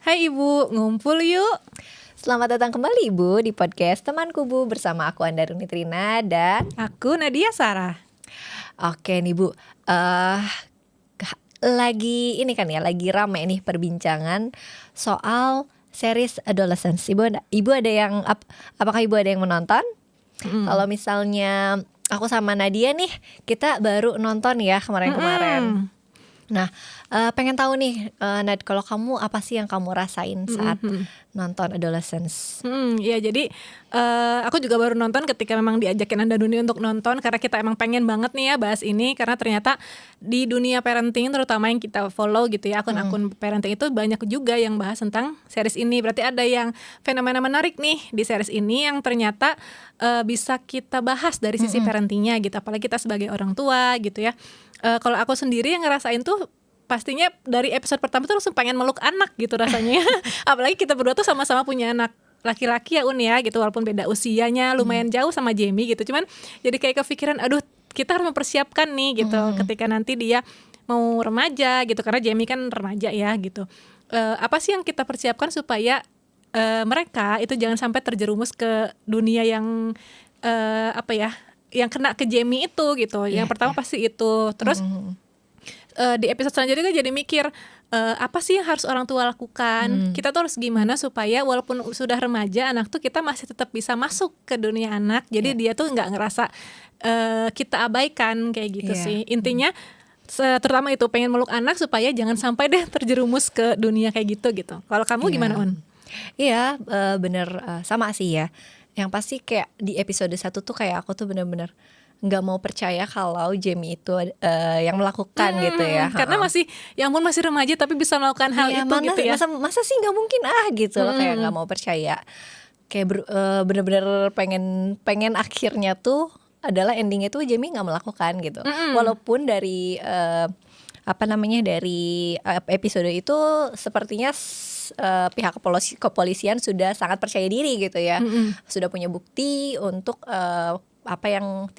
Hai Ibu, ngumpul yuk. Selamat datang kembali Ibu di podcast Temanku Bu bersama aku Andaruni Trina dan Aku Nadia Sarah. Oke nih Bu, lagi ini kan ya, lagi rame nih perbincangan soal series Adolescence. Ibu ada yang apakah Ibu ada yang menonton? Kalau misalnya aku sama Nadia nih, kita baru nonton ya kemarin-kemarin. Nah, pengen tahu nih, Nad, kalau kamu apa sih yang kamu rasain saat nonton Adolescence? Ya jadi aku juga baru nonton ketika memang diajakin Anda Dunia untuk nonton, karena kita emang pengen banget nih ya bahas ini, karena ternyata di dunia parenting terutama yang kita follow gitu ya, akun-akun parenting itu banyak juga yang bahas tentang series ini. Berarti ada yang fenomena menarik nih di series ini yang ternyata bisa kita bahas dari sisi parentingnya gitu, apalagi kita sebagai orang tua gitu ya. Kalau aku sendiri yang ngerasain tuh pastinya dari episode pertama tuh langsung pengen meluk anak gitu rasanya. Apalagi kita berdua tuh sama-sama punya anak laki-laki ya ya gitu, walaupun beda usianya lumayan jauh sama Jamie gitu. Cuman jadi kayak kepikiran, aduh kita harus mempersiapkan nih gitu ketika nanti dia mau remaja gitu, karena Jamie kan remaja ya gitu. Apa sih yang kita persiapkan supaya mereka itu jangan sampai terjerumus ke dunia yang yang kena ke Jamie itu gitu. Yang pertama pasti itu. Terus di episode selanjutnya jadi mikir apa sih yang harus orang tua lakukan? Kita tuh harus gimana supaya walaupun sudah remaja, anak tuh kita masih tetap bisa masuk ke dunia anak. Jadi dia tuh nggak ngerasa kita abaikan kayak gitu sih. Intinya terutama itu pengen meluk anak supaya jangan sampai deh terjerumus ke dunia kayak gitu. Kalau kamu gimana, Un? Iya, bener, sama sih ya. Yang pasti kayak di episode 1 tuh kayak aku tuh bener-bener nggak mau percaya kalau Jamie itu yang melakukan gitu ya. Karena masih, ya ampun masih remaja tapi bisa melakukan hal itu gitu ya. Masa sih nggak mungkin gitu loh, kayak nggak mau percaya. Kayak bener-bener pengen akhirnya tuh adalah endingnya tuh Jamie nggak melakukan gitu. Walaupun dari dari episode itu sepertinya pihak kepolisian sudah sangat percaya diri gitu ya, sudah punya bukti untuk apa yang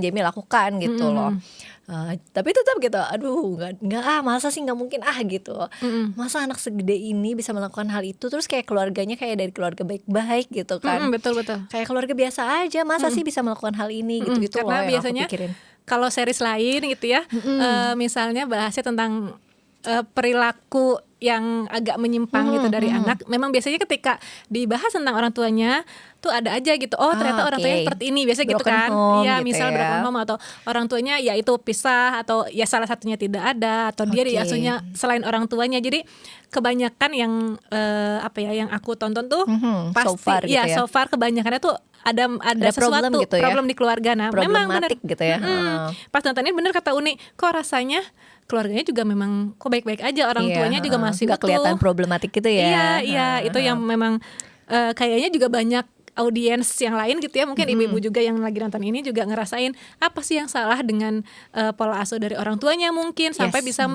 Jamie lakukan gitu loh. Tapi tetap gitu, aduh nggak masa sih nggak mungkin gitu. Masa anak segede ini bisa melakukan hal itu, terus kayak keluarganya kayak dari keluarga baik-baik gitu kan. Betul. Kayak keluarga biasa aja, masa sih bisa melakukan hal ini gitu Karena loh yang biasanya aku pikirin. kalau series lain gitu ya, misalnya bahasnya tentang perilaku yang agak menyimpang gitu dari anak, memang biasanya ketika dibahas tentang orang tuanya tuh ada aja gitu, ternyata orang tuanya seperti ini, biasanya gitu kan ya, gitu misal broken home atau orang tuanya ya itu pisah, atau ya salah satunya tidak ada, atau dia diasuhnya selain orang tuanya. Jadi kebanyakan yang yang aku tonton tuh pasti so far gitu ya. so far kebanyakannya tuh ada sesuatu problem gitu ya, problem di keluarga. Nah memang benar gitu ya. Pas nontonnya bener kata Uni, kok rasanya keluarganya juga memang kok baik-baik aja, orang tuanya juga masih nggak kelihatan problematik gitu ya. Iya, itu yang memang kayaknya juga banyak audiens yang lain gitu ya, mungkin ibu-ibu juga yang lagi nonton ini juga ngerasain apa sih yang salah dengan pola asuh dari orang tuanya, mungkin sampai bisa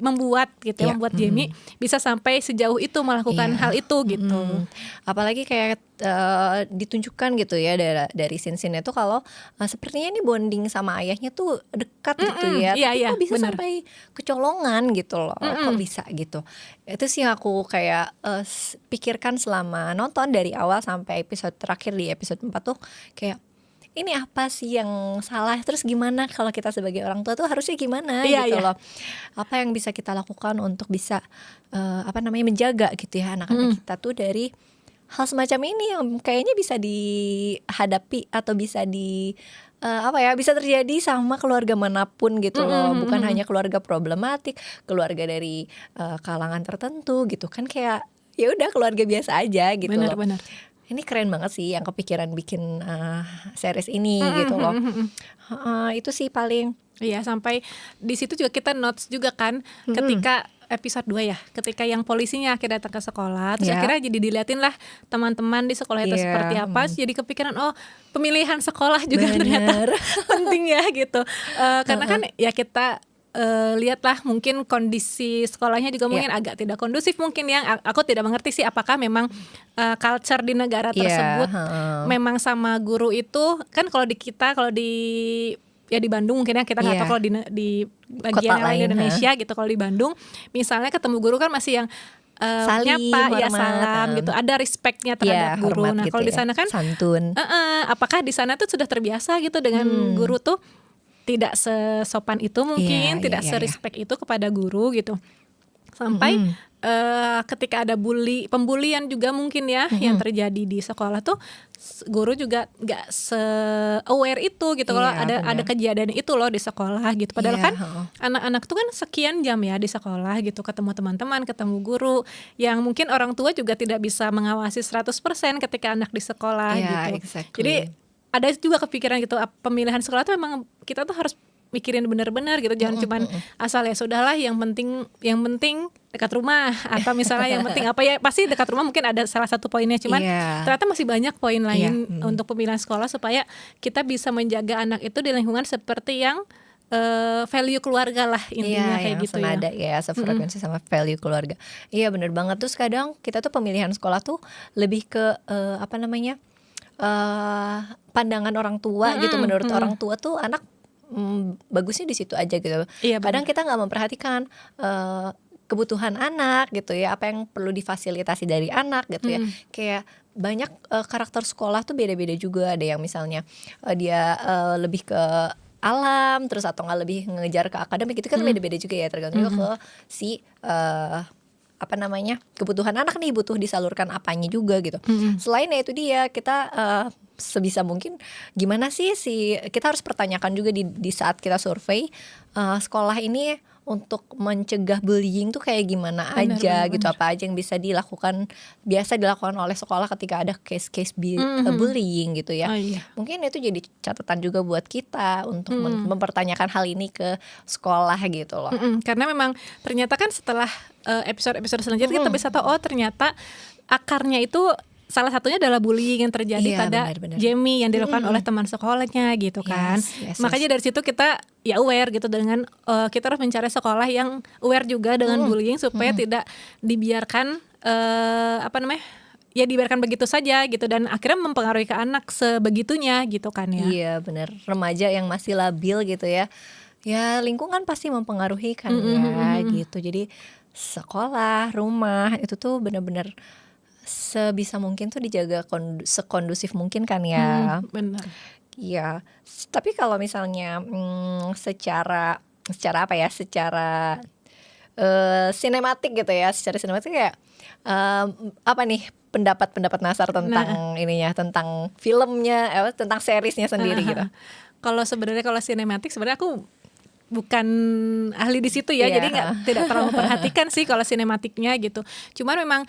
membuat gitu ya, membuat Jamie bisa sampai sejauh itu melakukan hal itu gitu. Apalagi kayak ditunjukkan gitu ya dari scene-scene itu kalau sepertinya ini bonding sama ayahnya tuh dekat gitu ya. Tapi kok bisa sampai kecolongan gitu loh. Kok bisa gitu. Itu sih yang aku kayak pikirkan selama nonton dari awal sampai episode terakhir di episode 4 tuh, kayak ini apa sih yang salah, terus gimana kalau kita sebagai orang tua tuh harusnya gimana gitu loh. Apa yang bisa kita lakukan untuk bisa menjaga gitu ya anak-anak kita tuh dari hal semacam ini yang kayaknya bisa dihadapi atau bisa bisa terjadi sama keluarga manapun gitu loh. Bukan hanya keluarga problematik, keluarga dari kalangan tertentu gitu kan, kayak ya udah keluarga biasa aja gitu loh. Benar. Ini keren banget sih yang kepikiran bikin series ini gitu loh. Itu sih paling. Iya, sampai di situ juga kita notes juga kan ketika episode 2 ya, ketika yang polisinya akhirnya datang ke sekolah, terus akhirnya jadi diliatin lah teman-teman di sekolah itu seperti apa, jadi kepikiran pemilihan sekolah juga ternyata penting ya gitu. Karena kan ya kita lihatlah mungkin kondisi sekolahnya juga mungkin agak tidak kondusif mungkin, yang aku tidak mengerti sih apakah memang culture di negara tersebut memang sama guru itu kan. Kalau di kita, kalau di ya di Bandung mungkin ya, kita nggak tahu kalau di bagian Kota lain lain, Indonesia gitu. Kalau di Bandung misalnya ketemu guru kan masih yang salim, nyapa, ya hormat, salam gitu, ada respectnya terhadap guru. hormat Nah gitu kalau di ya, sana kan santun. apakah di sana tuh sudah terbiasa gitu dengan guru tuh tidak sesopan itu mungkin, tidak serespect itu kepada guru gitu. Sampai ketika ada pembulian juga mungkin ya yang terjadi di sekolah tuh, guru juga nggak se-aware itu gitu kalau ada kejadian itu loh di sekolah gitu. Padahal kan anak-anak tuh kan sekian jam ya di sekolah gitu, ketemu teman-teman, ketemu guru, yang mungkin orang tua juga tidak bisa mengawasi 100% ketika anak di sekolah gitu. Exactly. Jadi ada juga kepikiran gitu, pemilihan sekolah tuh memang kita tuh harus mikirin benar-benar gitu, jangan cuman asal ya sudahlah yang penting dekat rumah, atau misalnya yang penting apa ya, pasti dekat rumah mungkin ada salah satu poinnya, cuman ternyata masih banyak poin lain untuk pemilihan sekolah supaya kita bisa menjaga anak itu di lingkungan seperti yang value keluarga lah intinya, kayak gitu senada ya, sefrekuensi sama value keluarga. Iya benar banget. Terus kadang kita tuh pemilihan sekolah tuh lebih ke pandangan orang tua gitu. Menurut orang tua tuh anak bagusnya di situ aja gitu. Kadang kita nggak memperhatikan kebutuhan anak gitu ya, apa yang perlu difasilitasi dari anak gitu ya. Kayak banyak karakter sekolah tuh beda-beda juga. Ada yang misalnya dia lebih ke alam, terus atau nggak lebih ngejar ke akademik, itu kan beda-beda juga ya, tergantung ke si kebutuhan anak nih, butuh disalurkan apanya juga gitu. Selain itu dia, kita sebisa mungkin gimana sih kita harus pertanyakan juga di saat kita survei sekolah ini untuk mencegah bullying tuh kayak gimana aja gitu, apa aja yang biasa dilakukan oleh sekolah ketika ada case bullying gitu ya. Mungkin itu jadi catatan juga buat kita untuk mempertanyakan hal ini ke sekolah gitu loh. Karena memang ternyata kan setelah episode selanjutnya kita bisa tahu, oh ternyata akarnya itu salah satunya adalah bullying yang terjadi pada Jamie yang dilakukan oleh teman sekolahnya gitu kan. Makanya dari situ kita ya aware gitu dengan kita harus mencari sekolah yang aware juga dengan bullying supaya tidak dibiarkan dibiarkan begitu saja gitu, dan akhirnya mempengaruhi ke anak sebegitunya gitu kan ya. Iya benar, remaja yang masih labil gitu ya. Ya lingkungan pasti mempengaruhi kan gitu. Jadi sekolah, rumah itu tuh benar-benar sebisa mungkin tuh dijaga sekondusif mungkin kan ya. Benar. Iya. Tapi kalau misalnya secara apa ya? Secara sinematik gitu ya. Secara sinematik kayak apa nih pendapat Nasar tentang ininya, tentang filmnya, tentang seriesnya sendiri gitu. Kalau sinematik sebenarnya aku bukan ahli di situ ya, jadi tidak terlalu memperhatikan sih kalau sinematiknya gitu. Cuman memang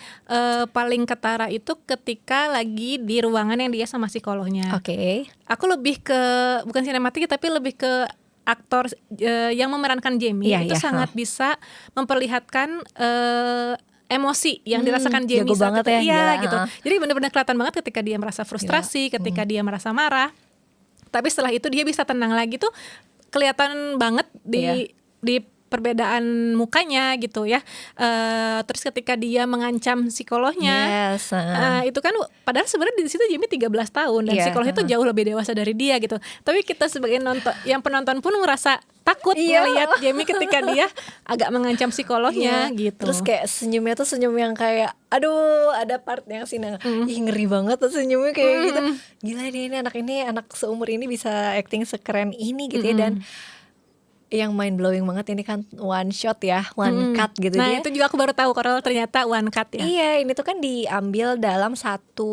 paling ketara itu ketika lagi di ruangan yang dia sama psikolognya. Aku lebih ke bukan sinematik tapi lebih ke aktor yang memerankan Jamie itu sangat bisa memperlihatkan emosi yang dirasakan Jamie saat itu. Gitu. Jadi benar-benar kelihatan banget ketika dia merasa frustrasi, ketika dia merasa marah. Tapi setelah itu dia bisa tenang lagi tuh. Kelihatan banget di perbedaan mukanya gitu ya. Terus ketika dia mengancam psikolognya, itu kan padahal sebenarnya di situ Jamie 13 tahun dan psikolog itu jauh lebih dewasa dari dia gitu. Tapi kita sebagai penonton pun ngerasa takut melihat Jamie ketika dia agak mengancam psikolognya gitu. Terus kayak senyumnya tuh senyum yang kayak aduh, ada part yang ngeri banget tuh senyumnya kayak gitu. Gila nih, anak seumur ini bisa acting sekeren ini gitu ya. Dan yang mind blowing banget ini kan one shot ya, one cut gitu. Nah itu juga aku baru tahu kalau ternyata one cut ya. Iya, ini tuh kan diambil dalam satu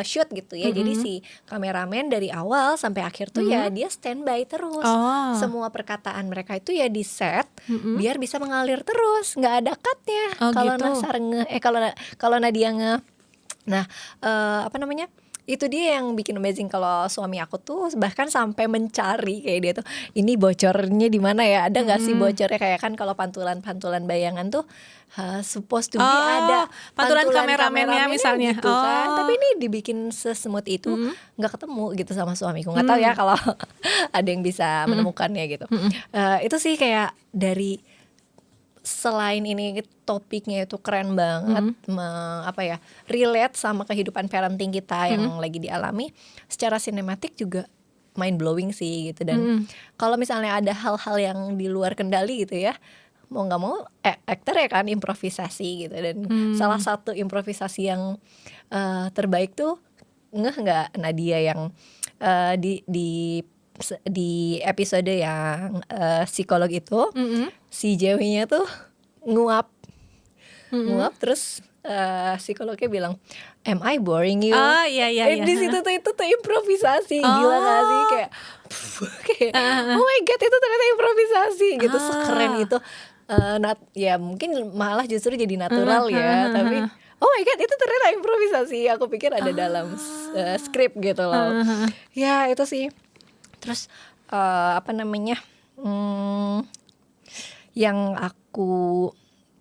shoot gitu ya. Jadi si kameramen dari awal sampai akhir tuh ya dia standby terus. Semua perkataan mereka itu ya di set biar bisa mengalir terus, nggak ada cutnya. Kalau gitu. Nasar kalau Nadia nah itu dia yang bikin amazing. Kalau suami aku tuh bahkan sampai mencari kayak dia tuh, ini bocornya di mana ya, ada nggak sih bocornya, kayak kan kalau pantulan bayangan tuh supposed to be ada pantulan kameramennya misalnya gitu kan. Tapi ini dibikin sesmooth itu nggak ketemu gitu sama suamiku. Nggak tahu ya kalau ada yang bisa menemukannya gitu. Itu sih kayak dari selain ini topiknya itu keren banget, relate sama kehidupan parenting kita yang lagi dialami. Secara sinematik juga mind blowing sih gitu. Dan kalau misalnya ada hal-hal yang di luar kendali gitu ya, mau nggak mau aktor ya kan improvisasi gitu. Dan salah satu improvisasi yang terbaik tuh nggak Nadia yang di episode yang psikolog itu, si Joey-nya tuh nguap terus psikolognya bilang, "Am I boring you?" Oh iya. Di situ tuh itu tuh improvisasi, gila gak sih kayak oh my god itu ternyata improvisasi gitu, sekeren itu. Ya mungkin malah justru jadi natural ya, tapi oh my god itu ternyata improvisasi. Aku pikir ada dalam skrip gitu loh. Ya itu sih. Terus yang aku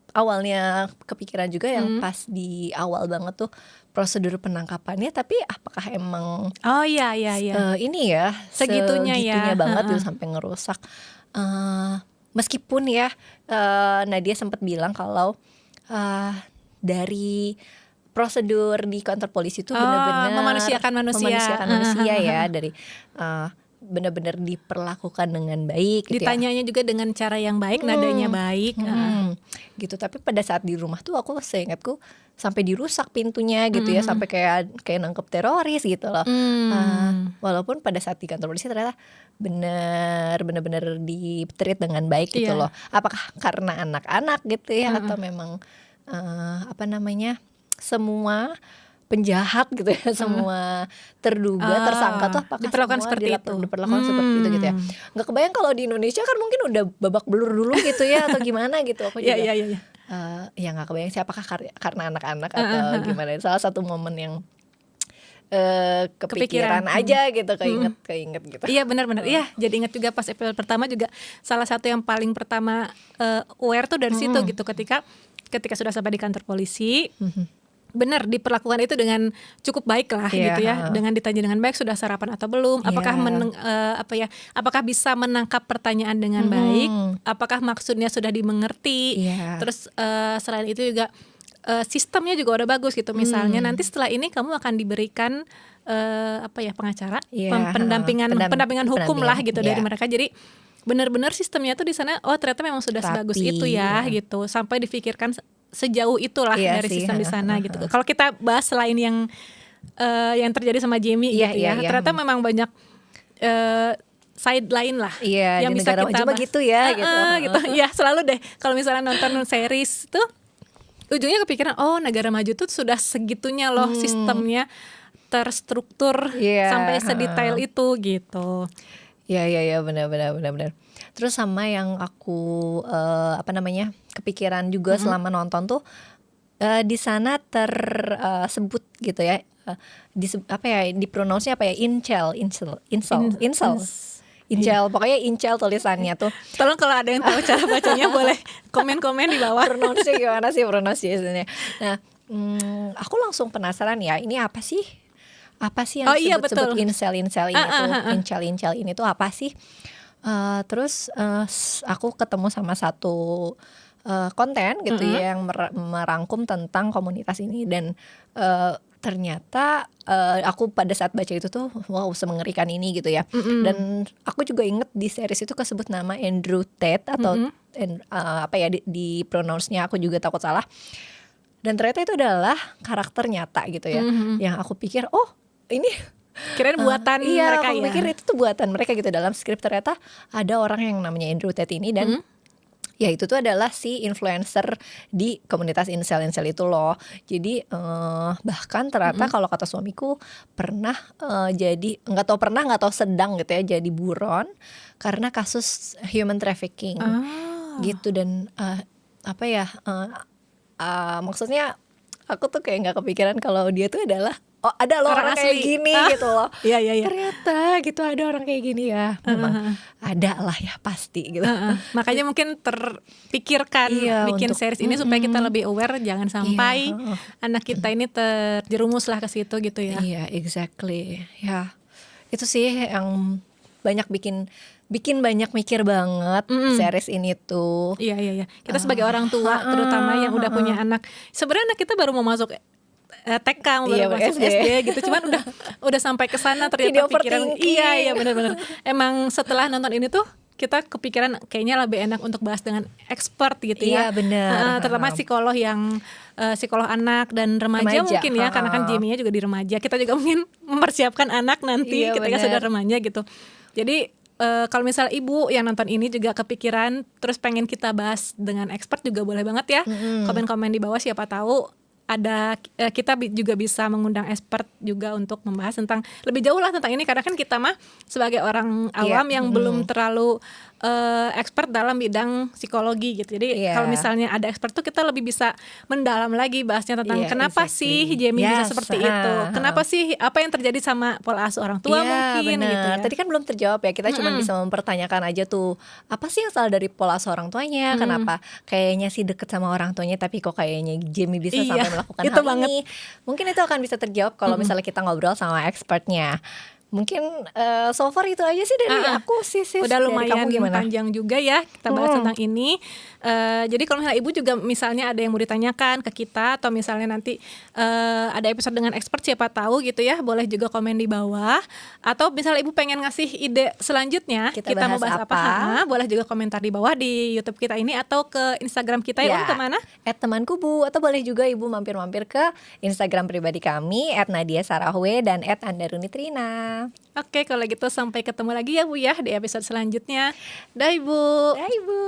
awalnya kepikiran juga yang pas di awal banget tuh prosedur penangkapannya, tapi apakah emang ini ya segitunya banget gitu sampai ngerusak. Meskipun ya Nadia sempat bilang kalau dari prosedur di kantor polisi itu benar-benar memanusiakan manusia ya, dari benar-benar diperlakukan dengan baik gitu. Ditanyanya juga dengan cara yang baik, nadanya baik gitu. Tapi pada saat di rumah tuh aku seingatku sampai dirusak pintunya gitu ya, sampai kayak nangkep teroris gitu loh. Walaupun pada saat di kantor polisi ternyata benar-benar di-treat dengan baik gitu loh. Apakah karena anak-anak gitu ya, atau memang semua penjahat gitu ya, semua terduga tersangka tuh apakah diperlakukan seperti itu gitu ya. Nggak kebayang kalau di Indonesia kan mungkin udah babak belur dulu gitu ya, atau gimana gitu. Aku juga ya nggak kebayang sih apakah karena anak-anak atau gimana. Salah satu momen yang kepikiran aja gitu, keinget gitu. Iya benar-benar. Iya, jadi ingat juga pas episode pertama juga salah satu yang paling pertama aware tuh dari situ gitu, ketika sudah sampai di kantor polisi. Benar diperlakukan itu dengan cukup baik lah gitu ya, dengan ditanya dengan baik, sudah sarapan atau belum, apakah apakah bisa menangkap pertanyaan dengan baik, apakah maksudnya sudah dimengerti. Terus selain itu juga sistemnya juga udah bagus gitu, misalnya nanti setelah ini kamu akan diberikan pengacara, pendampingan hukum lah gitu dari mereka. Jadi benar-benar sistemnya tuh di sana ternyata memang sudah sebagus itu ya gitu, sampai difikirkan sejauh itulah dari sistem di sana gitu. Kalau kita bahas selain yang terjadi sama Jamie gitu ya, ternyata memang banyak side lain lah yang bisa kita bahas gitu ya gitu. Ya selalu deh kalau misalnya nonton series tuh ujungnya kepikiran negara maju tuh sudah segitunya loh sistemnya terstruktur sampai sedetail itu gitu. Ya benar. Terus sama yang aku kepikiran juga selama nonton tuh, di sana tersebut gitu ya, di pronounce-nya incel, pokoknya incel tulisannya tuh. Tolong kalau ada yang tahu cara bacanya boleh komen-komen di bawah. Pronounce-nya gimana sih pronunciation-nya. Nah, aku langsung penasaran ya, ini apa sih yang disebut incel ini tuh, incel ini tuh apa sih? Terus aku ketemu sama satu konten gitu ya yang merangkum tentang komunitas ini, dan ternyata aku pada saat baca itu tuh wow, semengerikan ini gitu ya. Dan aku juga inget di series itu kesebut nama Andrew Tate atau di pronounce-nya aku juga takut salah. Dan ternyata itu adalah karakter nyata gitu ya, yang aku pikir ini kirain buatan mereka aku pikir itu tuh buatan mereka gitu. Dalam skrip ternyata ada orang yang namanya Andrew Tate ini, dan ya itu tuh adalah si influencer di komunitas incel itu loh. Jadi bahkan ternyata kalau kata suamiku pernah jadi nggak tahu sedang gitu ya, jadi buron karena kasus human trafficking gitu. Dan maksudnya aku tuh kayak nggak kepikiran kalau dia tuh adalah ada loh orang kayak gini gitu loh. Iya. Ternyata gitu ada orang kayak gini ya. Memang ada lah ya pasti gitu. Makanya mungkin terpikirkan bikin series ini supaya kita lebih aware, jangan sampai anak kita ini terjerumus lah ke situ gitu ya. Iya, exactly. Ya. Itu sih yang banyak bikin banyak mikir banget series ini tuh. Iya. Kita sebagai orang tua terutama yang udah punya anak. Sebenarnya anak kita baru mau masuk TK mau baru masuk SD gitu. Cuman udah sampai ke sana ternyata pikiran. Iya benar-benar. Emang setelah nonton ini tuh kita kepikiran kayaknya lebih enak untuk bahas dengan expert gitu ya. Iya benar. Terutama psikolog yang psikolog anak dan remaja mungkin ya, karena kan Jamie-nya juga di remaja. Kita juga mungkin mempersiapkan anak nanti ketika sudah remaja gitu. Jadi kalau misalnya ibu yang nonton ini juga kepikiran terus pengen kita bahas dengan expert juga boleh banget ya. Komen-komen di bawah, siapa tahu ada kita juga bisa mengundang expert juga untuk membahas tentang lebih jauh lah tentang ini, karena kan kita mah sebagai orang awam yang belum terlalu expert dalam bidang psikologi gitu. Jadi kalau misalnya ada expert tuh kita lebih bisa mendalam lagi bahasnya tentang kenapa sih Jamie bisa seperti itu, kenapa sih, apa yang terjadi sama pola asuh orang tua mungkin gitu ya. Tadi kan belum terjawab ya, kita cuma bisa mempertanyakan aja tuh apa sih yang salah dari pola asuh orang tuanya, kenapa kayaknya sih deket sama orang tuanya tapi kok kayaknya Jamie bisa sampai melakukan hal ini. Mungkin itu akan bisa terjawab kalau misalnya kita ngobrol sama expertnya. Mungkin so far itu aja sih dari aku sih. Udah lumayan panjang juga ya kita bahas tentang ini. Jadi kalau misalnya ibu juga misalnya ada yang mau ditanyakan ke kita, atau misalnya nanti ada episode dengan expert siapa tahu gitu ya, boleh juga komen di bawah. Atau misalnya ibu pengen ngasih ide selanjutnya kita mau bahas apa, boleh juga komentar di bawah di YouTube kita ini, atau ke Instagram kita ya, kemana? @temankubu, atau boleh juga ibu mampir-mampir ke Instagram pribadi kami @nadiasarahwe dan @andarunitrina. Oke, kalau gitu sampai ketemu lagi ya Bu ya di episode selanjutnya. Dah Ibu. Dah Ibu.